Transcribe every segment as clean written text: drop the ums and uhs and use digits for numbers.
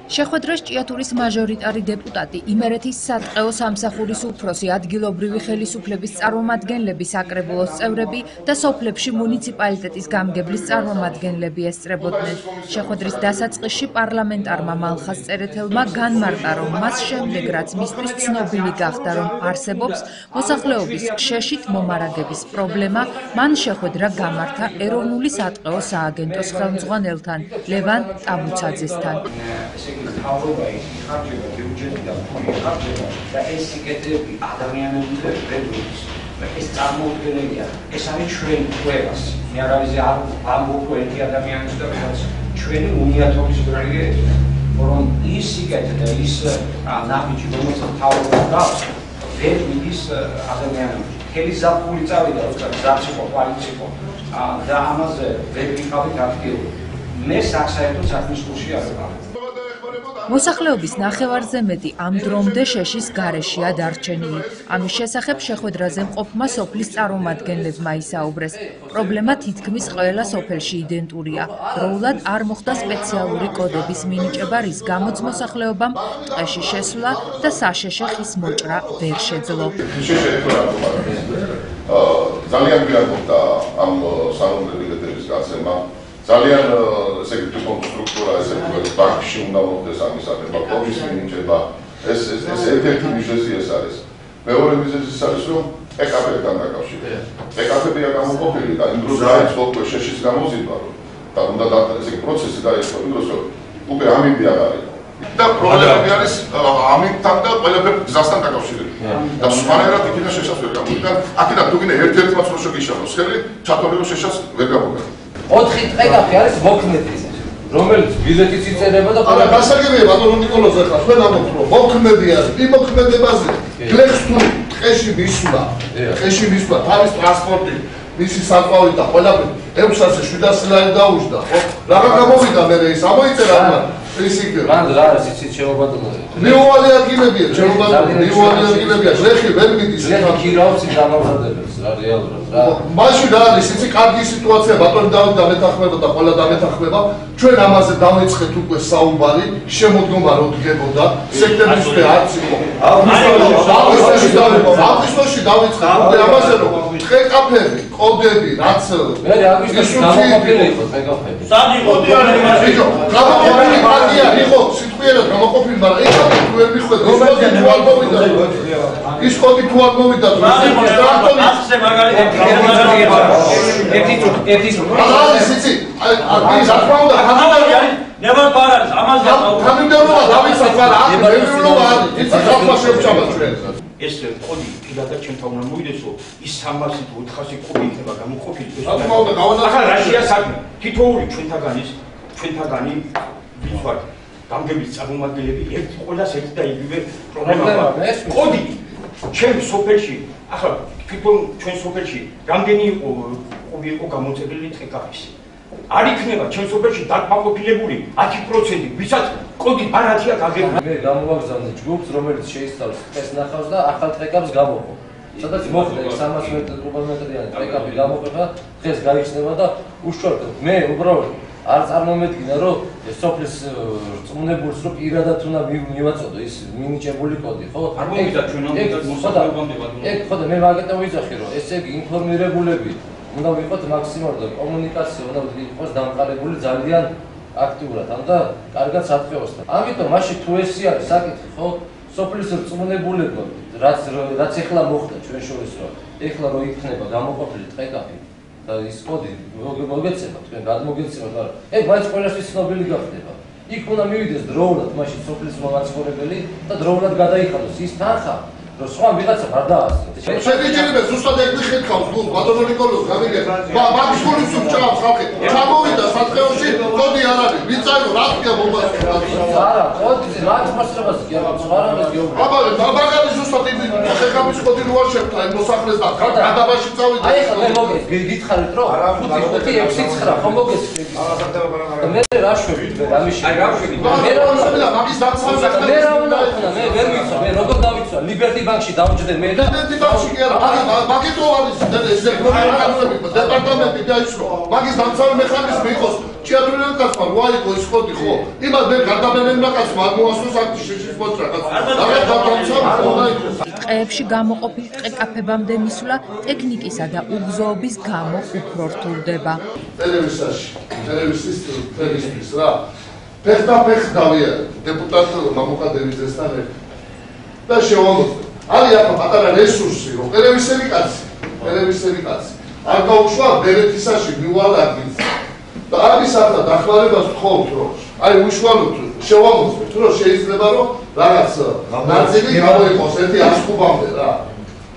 შეხვედრას ჭიათურის მაჟორიტარი დეპუტატი, იმერეთის სატყეო სამსახურის უფროსი, ადგილობრივი ხელისუფლების წარმომადგენლები, საკრებულოს წევრები და სოფლებში მუნიციპალიტეტის გამგებლის წარმომადგენლები ესწრებოდნენ. შეხვედრის დასაწყისში პარლამენტარმა მალხაზ წერეთელმა განმარტა, რომ მას შემდეგ, რაც მისთვის ცნობილი გახდა, რომ არსებობს მოსახლეობის ქშეშით მომარაგების პრობლემა, მან შეხვედრა გამართა ეროვნული სატყეო სააგენტოს ხელმძღვანელთან, ლევან ტაბუცაძესთან. თავრობა იხარჯება ბიუჯეტი და ფონდი იხარჯება და ეს სიკეთეები ადამიანებზე ვერდოს ეს წარმოუდგენელია ეს არის ჩვენ ყველას მე არავის არ ამბობ ერთი ადამიანის და რაც ჩვენი უნიათობის პროექტია რომ ის სიკეთე და ის ნაბიჯი რომელსაც თავრობა გავს ვერ მიდის ადამიანებში ხელი ზაფხული წავიდა როცა ზაფხულო კვალიციკო და ამაზე ვერ ვიყავით აქტიური მე საერთოდ საქმის კურსში არ ვიყავ მოსახლეობის ნახევარზე მეტი ამ დრომდე შეშის გარეშეა დარჩენილი. ამის შესახებ შეხვედრაზე მყოფმა სოფლის წარმომადგენლებმა ისაუბრეს. პრობლემა თითქმის ყველა სოფელში იდენტურია. დროულად არ მოხდა სპეციალური კოდების მინიჭება, რის გამოც მოსახლეობამ ტყეში შესვლა და საშეშე ხის მოჭრა ვერ შეძლო. ძალიან გვიანობდა ამ სამომრიგებლების გაცემა. ძალიან ესე იგი კონსტრუქტორა ესე იგი ბანკში უნდა მოხდეს ამის აღება, კოდის მინიჭება. ეს ერთ-ერთი მიზეზი ეს არის. მეორე მიზეზი ის არის, რომ ეკაფებთან დაკავშირებით. ეკაფებია გამოყოფილი და იმ დროს დაიწყო შეშის გამოზიდვა, და უნდა ესე იგი პროცესი დაიწყო იმ დროს, რომ უკვე ამინდი არ არის. და პრობლემები არის ამინდთან და ყველაფერი გზასთან დაკავშირებით. და სხვანაირად იქიდან შეშას ვერ გამოვიდა. აქედან თუ გინდა ერთ-ერთმა წროშო გიშალოს ხელი, ჩათვალე რომ შეშას ვერ გამოვიდა. 4 ტყეკაფი არის მოქმედი, რომელიც ბილეთიც იწერება და არა გასაგებია ბატონო ნიკოლოზ ახლა თქვენ ამბობთ რომ მოქმედი არის იმ მოქმედებაზე გლეხს თუ ტყეში მისვლა თავის ტრანსპორტი მისი საყვავი და ყველაფერი 600-700 ლარი დაუჯდა ხო რა გამოვიდა მე ის ამოიწერა ამ ისიქ მან რა არის იცით შემობატონო ნიუალი ადგილებია შემობატონო ნიუალი ადგილებია ლეხი ვერ მიდის ლეხი ქირავს გამომზადებს რა რეალურად რა მაშინ რა არის იცი კარგი სიტუაცია ბატონი დავით დამეთანხმება და ყველა დამეთანხმება ჩვენ ამაზე დავიწყეთ უკვე საუბარი შემოდგომა რო დგებოდა სექტემბრისკენ არც იყო აგვისტოში დავიწყეთ უკვე ამაზე რომ ტყეკაფები კოდები რაც მე აგვისტოში გამოყოფილი იყო ტყეკაფები სად იყო გამოყოფილი პარტია იყო სიტყვიერად გამოყოფილი მაგრამ ეს ვერ მიხვდა ის კოდი თუ არ მოვიდა ასე მაგალითად ერთი ისიცი ის არ უნდა ნებარ პარადის ამაზე თანმიმდევრობა დავიცვათ მაგრამ ნებრივობა არის ის ხალხმა შეუჭამა ჩვენ ეს კოდი პირადად ჩემთან უნდა მოვიდეს რომ ის 300 თუ 400 კოდი იქნება გამოყოფილი ახლა რაშია საქმე თითოეული ჩვენთაგანი ვიხვართ გამგებლის წარმომადგენლები ყველას ერთი და იგივე პრობლემაა კოდი ჩვენ სოფელში ახლა თვითონ ჩვენ სოფელში რამდენი იყო გამოწებილი ტყეკაფის არ იქნება ჩვენ სოფელში დაკმაყოფილებული 10% ვისაც კოდი არ ათია გაგებული მე გამოვაგზავნე ჯგუფს რომელიც შეისწავლის ტყეს ნახავს და ახალ ტყეკაფს გამოყო სადაც მოხდა 300 კუბომეტრიანი ტყეკაფი გამოყება დღეს გაიხსნება და უშუალოდ მე უბრალოდ არ წარმომედგინა რომ სოფლის რწმუნებულს რომ პირადად უნდა მივაწოდო ის მინიჭებული კოდი ხო არ მოვიდა ჩვენ ეგ ხო და მე მაგეთო ვიძახი რომ ესე იგი ინფორმირებულები უნდა ვიყოთ მაქსიმალურად კომუნიკაცია უნდა იყოს დამყარებული ძალიან აქტიურად და კარგად სათქეოსთან ამიტომ მაშინ თუ ესე არის საკითხი ხო სოფლის რწმუნებულებმა რაც ეხლა მოხდა ჩვენ შორის რომ ეხლა რო იქნება გამოყოფილი ტყეკაფი და ის კოდი მოგეცემა თქვენ გადმოგეცემათ მაგრამ ეგ მაინც ყველასთვის ცნობილი გახდება იქ უნდა მივიდეს დროულად მაშინ სოფლის მომაცხოვრებელი და დროულად გადაიხადოს ის თანხა რომ სხვა ვიღაცა არ დაასწროს შეგიძლია ზუსტად ეგ მიხეთქავს გულ ბატონო ნიკოლოზ გამიგე მაგის გულის უჭრავს ხალხი ჩამოვიდა საწყეოში კოდი არ არის ვიწარო რა თქმა მომასწრებს არა კოდი რა მოსწრებას გიაქვს არამედ გიობრა აბა მაგარი ზუსტად შეხამის კოდი რო არ შეხვდა იმ მოსახლეს და გადაბაში წავიდა აი ხა მე მოგეს გითხარით რომ 5-5-6-9 ხომ მოგეს მე რა შვებით მე რა მიშე აი რა შვებით მე რა უნდა მაგის დაცვა მე რა უნდა მე ვერ ვიცვა მე როგორ დავიცვა ლიბერტი ბანკში დავჯდე მე და ლიბერტი ბანკში კი არა მაგითო არის ეს დეპარტამენტი დაიშრო მაგის დამცავი მექანიზმი იყოს ჭიათურიდან კაცმა რო აიყო ის ხოდი ხო? იმას მე გადაბენებმა კაცმა არ მოასწროს აქტი შეშის პოტრა კაცმა. რაღაც დამცავ ხოდა იყო. ტყეებში გამოყოფილ ტყეკაფებამდე მისვლა ტექნიკისა და უგზოობის გამო უფრო რთულდება. ტელევიზიის ფერისთვის რა. ფეხდაფეხ გავიარე დეპუტატ მამუკა დევიძესთან ერთად. და შევამოწმე. არის ახლა პატარა რესურსი რომ ტელევიზიები კაცი. არ გაუშვა ბერეთისაში მივალ ადგილს. და არის ახლა დახმარებას ვთხოვთ რომ აი უშუალოდ შევამოწმეთ რომ შეიძლება რომ რაღაც ნაწილი გამოიყოს ერთი 100 კუბამდე რა.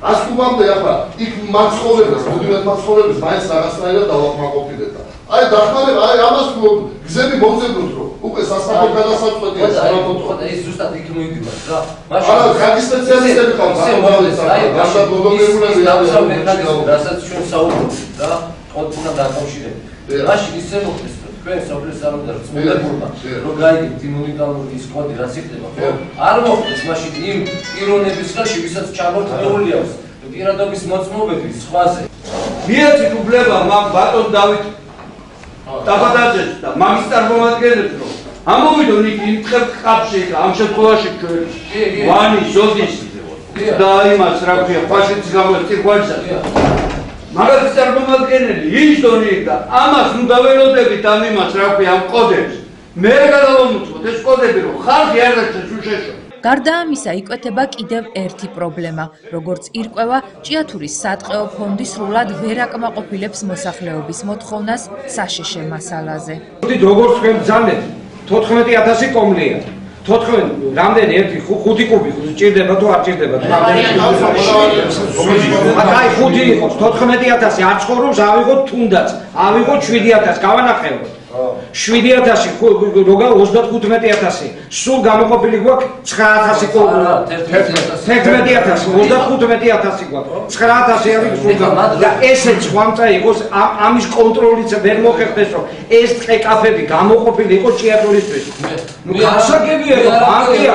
100 კუბამდე ახლა იქ მაცხოვრებლებს, მუდმივად მაცხოვრებლებს მაინც რაღაცნაირად დავაკმაყოფილეთ. აი დახმარება, აი ამას გზები მოგზებნოთ რომ უკვე სასწავლო გადასაწყვეტია საერთოდ. ხოდა ეს ზუსტად იქ მოვიდივართ რა. არა, გაგი სპეციალისტები ყავს, აი, გასა პრობლემები არის, რასაც ჩვენ საუბრობთ რა, ყოველდღიურად დაკავშირებით. რაში ისე მოხდეს თქვენ სოფლის სამართალს მოდებულმა რომ გაიგებთ იმ უნიკალური ის კოდი რაც იქნება ხო? არ მოხდეს მაშინ იმ პიროვნების ხელში, ვისაც ჩამორთმეული აქვს პირადობის მოწმობების სხვაზე. მიეცით უფლება მაგ ბატონ დავით დაბადაძეს და მაგის წარმომადგენლებს რომ ამოვიდონ იქ იმ ხაფში ამ შემთხვევაში ჩვენ ვანი ზოდის და იმას რა ქვია ფაშისტის გამოწირვალსაც მაგის წარმომადგენელი ისდონი და ამას ნუ დაველოდებით ამ იმას რა ქვია ამ კოდებს მე გადავამოწმოთ ეს კოდები რომ ხალხი არ დარჩეს უშეშო. გარდა ამისა იკვეთება კიდევ ერთი პრობლემა, როგორც ირკვევა, ჭიათურის სატყეო ფონდი სრულად ვერ აკმაყოფილებს მოსახლეობის მოთხოვნას საშიში მასალაზე. როგორც თქვენ ბრძანეთ 14000 კომლია. 14 რამდენი 5 კუბი ჭირდება თუ არ ჭირდება თუ რამდენი აი 5 იყოს 14000 არ ცხოვრობს ავიღოთ თუნდაც ავიღოთ 7000 გავანახევროთ 7000 როგა 35000 სულ გამოყოფილი გვაქვს 9000 კუბი 11000 35000 გვაქვს 9000 არის სულ და ესეც ხوامწა იყოს ამის კონტროლიც ვერ მოხერხდეს რომ ეს ტყეკაფები გამოყოფილი იყოს ჭიათურისთვის ნუ გასაგებია რომ ბანკია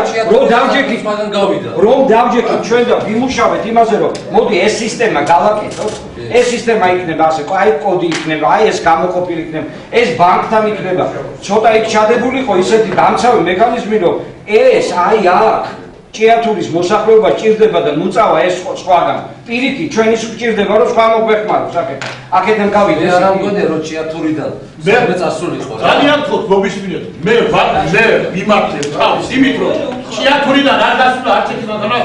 რომ დავჯექით ჩვენ და ვიმუშავეთ იმაზე რომ მოდი ეს სისტემა გავაკეთოთ ეს სისტემა იქნება ასე აი კოდი იქნება აი ეს გამოყოფილი იქნება ეს ბანკთან იქნება ცოტა იქ ჩადებულიყო ისეთი დამცავი მექანიზმი რომ ეს აი აქ ჭიათურის მოსახლეობა ჭირდება და ნუწავა ეს სხვაგან პირიქით ჩვენის ჭირდება რომ სხვა მოგვეხმაროს აქედან გავიდეს არ ამგონია რომ ჭიათურიდან მე წასულიყო რა ძალიან თქო მოგისმინეთ მე მიმართებ თავს იმით რომ ჭიათურიდან არ დასულა არც ერთი მანქანა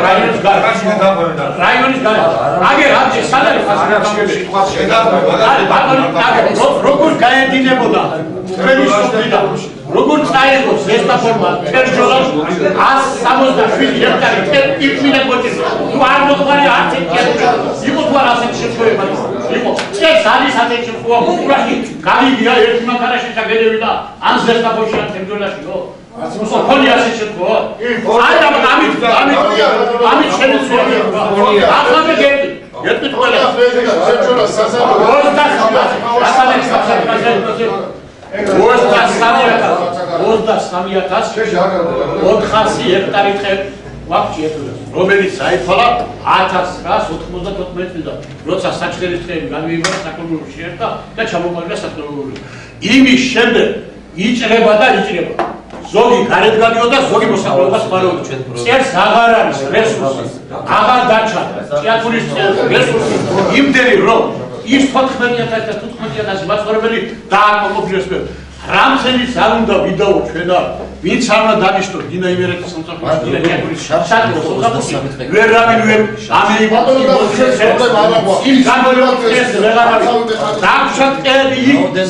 რაიონის გარშე რაიონის გარშე აგერ არჩე სანარი როგორ გაედინებოდა თქვენი სოფლიდან როგორ წაიღო ზესტაფორმა თერჯოლას 167 ჰექტარი ტიპინა გოჭის თუ არ მოხმარი არც ერთი იყო თუ არ ასეთი შემთხვევა იყო ეს არის ასეთი შემთხვევა უკრაინი გავიგია ერთ მანქანაში ჩაგედები და ან ზესტაფორში ან თერჯოლაში ხო სოფლი ასეთი შემთხვევა აი ამით შემიძლია ახლა მე გეტყვით ყველა თერჯოლას საზავო 400 ჰექტარი ტყე გვაქვს ჭიათურაში, რომელიც საითვალა 1994 წლიდან, როცა საჩხერის ტყეები განვიიბარა საკონტროლო შეერთა და ჩამოყალიბდა საკონტროლო. იმის შემდეგ იჭრება და იჭრება. ზოგი გარეთ გადიოდა, ზოგი მოსახლეობას ხმარობდა. წერს აღარ არის რესურსი, აღარ დარჩა ჭიათურის რესურსი იმდენი რომ ის 14000 და 15000 მაცხოვრებელი დააკმაყოფილეს მე. რამხელის არ უნდა ვიდაო ჩვენ არ ვინც არ უნდა დანიშნოს დინა იმერეთის სამსახურის დირექტორის შარდოს ვერ რამინ ვერ ამეიბა იმ გამოიყენეს ვეღარავინ დაგჩათ ყელი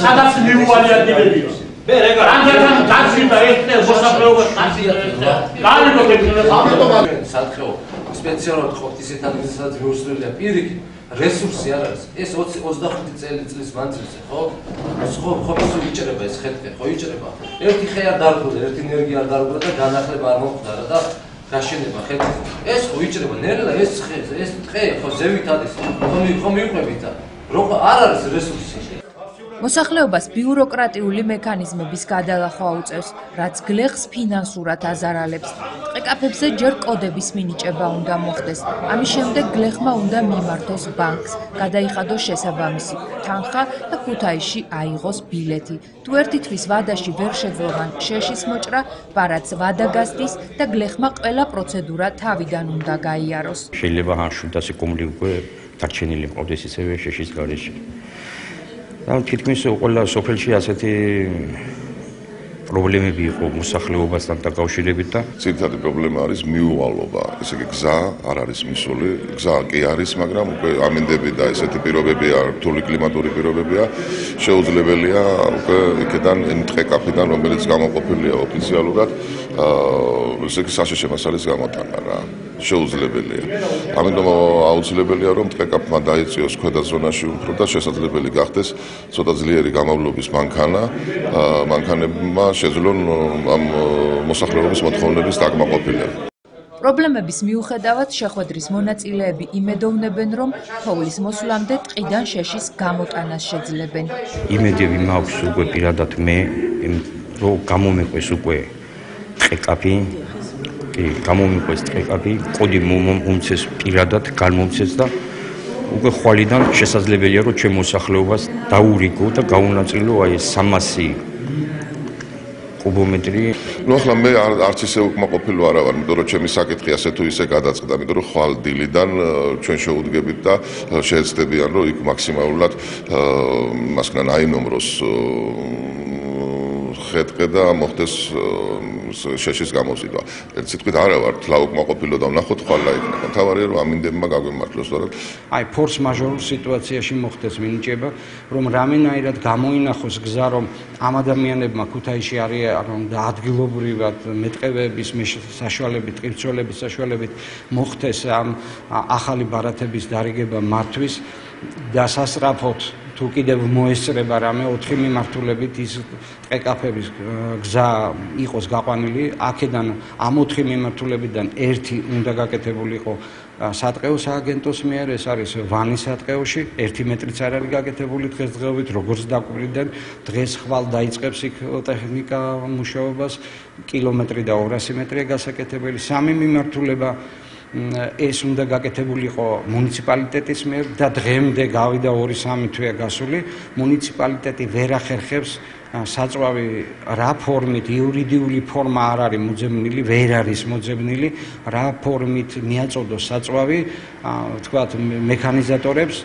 სადაც მიუვალი ადგილებია მე რეგა ანდერთან დაცვიდა ერთე მოსახლეობას გამიგოთ სატყეო სპეციალურად ყოფთ ისეთ ადგილზე სადაც მიუსვლელია პირიქით რესურსი არ არის ეს 25 წლის მანძილზე ხო ხო ისე იჭრება ეს ხეთქე ხო იჭრება ერთი ხე არ დარღვდა ერთი ენერგია არ დარღვდა და განახლება არ მომხდარა და გაშენება ხეთი ეს ხო იჭრება ნელა ეს ხე ეს ტყე ხო ზევით არის ხო მიუყვებით და რო არ არის რესურსი მოსახლეობას ბიუროკრატიული მექანიზმების გადალახვა უწევს, რაც გლეხს ფინანსურად აზარალებს. ტყეკაფებზე ჯერ კოდების მინიჭება უნდა მოხდეს. ამის შემდეგ გლეხმა უნდა მიმართოს ბანკს, გადაიხადოს შესაბამისი თანხა და ქუთაისში აიღოს ბილეთი. თუ ერთი თვის ვადაში ვერ შეძლობან შეშის მოჭრა, პარაც ვადა გასდის და გლეხმა ყველა პროცედურა თავიდან უნდა გაიაროს. შეიძლება 700 კუმლი უკვე დარჩენილი მყავდეს ისევე შეშის გარეშე. თითქმის ყველა სოფელში ასეთი პრობლემები იყო მოსახლეობასთან დაკავშირებით და ძირითადი პრობლემა არის მიუვალობა. ესე იგი გზა არ არის მისული, გზა კი არის, მაგრამ უკვე ამინდები და ესეთი პირობებია, რთული კლიმატური პირობებია, შეუძლებელია უკვე იქიდან იმ ტყეკაფიდან, რომელიც გამოყოფილია ოფიციალურად, ესე იგი საშიში მასალის გამოტანა რა. შეუძლებელია. ამიტომ აუცილებელია რომ ტყეკაფმა დაიწიოს ქვედა ზონაში უფრო და შესაძლებელი გახდეს ცოტა ძლიერი გამავლობის მანქანა, მანქანებმა შეძლონ ამ მოსახლეობის მოთხოვნების დაკმაყოფილება. პრობლემების მიუხედავად შეხვედრის მონაწილეები იმედოვნებენ, რომ თოვლის მოსვლამდე ტყიდან შეშის გამოტანას შეძლებენ. იმედები მაქვს უკვე პირადად მე, რომ გამომეყვეს უკვე ტყეკაფი, გამომიყვეს ტყეკაფი, კოდი მომცეს პირადად, განმომცეს და უკვე ხვალიდან შესაძლებელია რომ ჩემ მოსახლეობას დაურიგო და გაუნაწილო აი 300 კუბომეტრი. ნუ ახლა მე არც ისე უკმაყოფილო არა ვარ, იმიტომ რომ ჩემი საკითხი ასე თუ ისე გადაწყდა, იმიტომ რომ ხვალ დილიდან ჩვენ შეუდგებით და შეეცდებიან რომ იქ მაქსიმალურად მასკან აინომროს ხეთყე და მოხდეს შეშის გამოზიდვა. ერთ სიტყვით არა ვარ თლა უკმაყოფილო და ვნახოთ ხვალ იქნება. თავარია რომ ამინდებმა გაგვემართლოს, თორემ აი ფორს მაჟორულ სიტუაციაში მოხდეს მინიჭება, რომ რამენაირად გამოინახოს გზა, რომ ამ ადამიანებმა ქუთაისში არის რომ და ადგილობრივად მეტყევების საშუალებით, ტყიბცოლების საშუალებით მოხდეს ამ ახალი ბარათების დარიგება მართვის და სასწრაფოდ თუ კიდევ მოესწრება რამე 4 მიმართულებით ის ტყეკაფების გზა იყოს გაყვანილი, აქედან ამ 4 მიმართულებიდან ერთი უნდა გაკეთებულიყო სატყეო სააგენტოს მიერ, ეს არის ვანის სატყეოში, 1 მეტრიც არ არის გაკეთებული დღესდღეობით, როგორც დაკვირდნენ, დღეს ხვალ დაიწყებს იქ ტექნიკა მუშაობას, კილომეტრი და 200 მეტრია გასაკეთებელი, 3 მიმართულება ეს უნდა გაკეთებულიყო მუნიციპალიტეტის მიერ და დღემდე გავიდა 2-3 თვეა გასული, მუნიციპალიტეტი ვერ ახერხებს საწვავი რა ფორმით იურიდიული ფორმა არ არის მოძებნილი, ვერ არის მოძებნილი, რა ფორმით მიაწოდოს საწვავი, თქვათ მექანიზატორებს,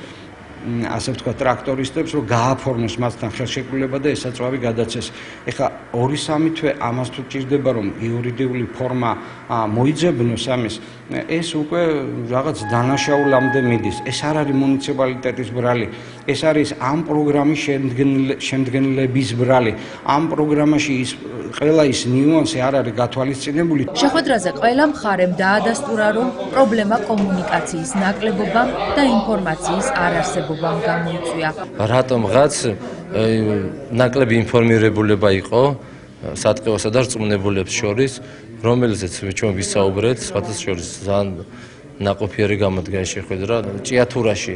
ასე ვთქვათ ტრაქტორისტებს, რომ გააფორმოს მასთან ხელშეკრულება და ეს საწვავი გადაცეს. ეხლა 2-3 თვე ამას თუ ჭირდება რომ იურიდიული ფორმა მოიძებნოს ამის, ეს უკვე რაღაც დანაშაულამდე მიდის. ეს არ არის მუნიციპალიტეტის ბრალი, ეს არის ამ პროგრამის შემდგენლების ბრალი. ამ პროგრამაში ყველა ის ნიუანსი არ არის გათვალისწინებული. შეხვედრაზე ყველა მხარემ დაადასტურა, რომ პრობლემა კომუნიკაციის ნაკლებობამ და ინფორმაციის არარსებობამ გამოიწვია. რატომღაც ნაკლები ინფორმირებულება იყო სატყეოსა და რწმუნებულებს შორის, რომელზეც ჩვენ ვისაუბრეთ, სხვათა შორის ძალიან ნაყოფიერი გამოდგა შეხვედრა. ჭიათურაში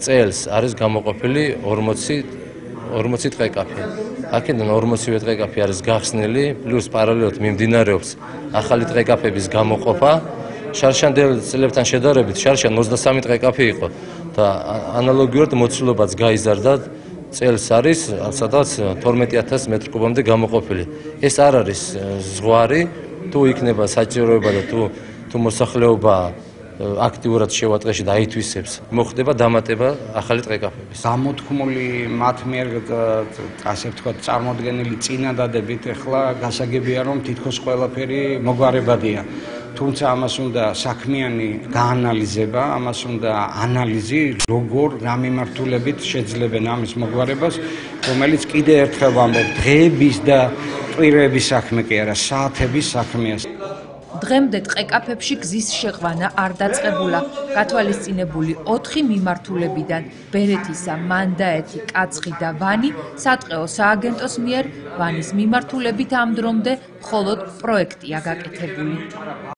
წელს არის გამოყოფილი 40 ტყეკაფი. აქედან 40 ტყეკაფი არის გახსნილი, პლუს პარალელურად მიმდინარეობს ახალი ტყეკაფების გამოყოფა. შარშანდელ წლებთან შედარებით შარშან 23 ტყეკაფი იყო და ანალოგიურად მოცულობაც გაიზარდა. წელს არის სადაც 12000 მეტრ კუბამდე გამოყოფილი. ეს არ არის ზღვარი, თუ იქნება საჭიროება და თუ მოსახლეობა აქტიურად შევატყეში და აითვისებს, მოხდება დამატება ახალი ტყეკაფების. გამოთქმული მათ მიერ ასე ვთქვათ წარმოდგენილი წინადადებით ახლა გასაგებია რომ თითქოს ყველაფერი მოგვარებადია. თუმცა ამას უნდა საქმიანი გაანალიზება, ამას უნდა ანალიზი, როგორ რა მიმართულებით შეძლებენ ამის მოგვარებას, რომელიც კიდე ერთხელ ვამბობ, დღეების და კვირების საქმე კი არა, საათების საქმეა. დღემდე ტყეკაფებში გზის შეყვანა არ დაწყებულა. გათვალისწინებული 4 მიმართულებიდან ბერეთისა, მანდაეთი, კაცხი და ვანი სატყეო სააგენტოს მიერ ვანის მიმართულებით ამ დრომდე მხოლოდ პროექტია გაკეთებული.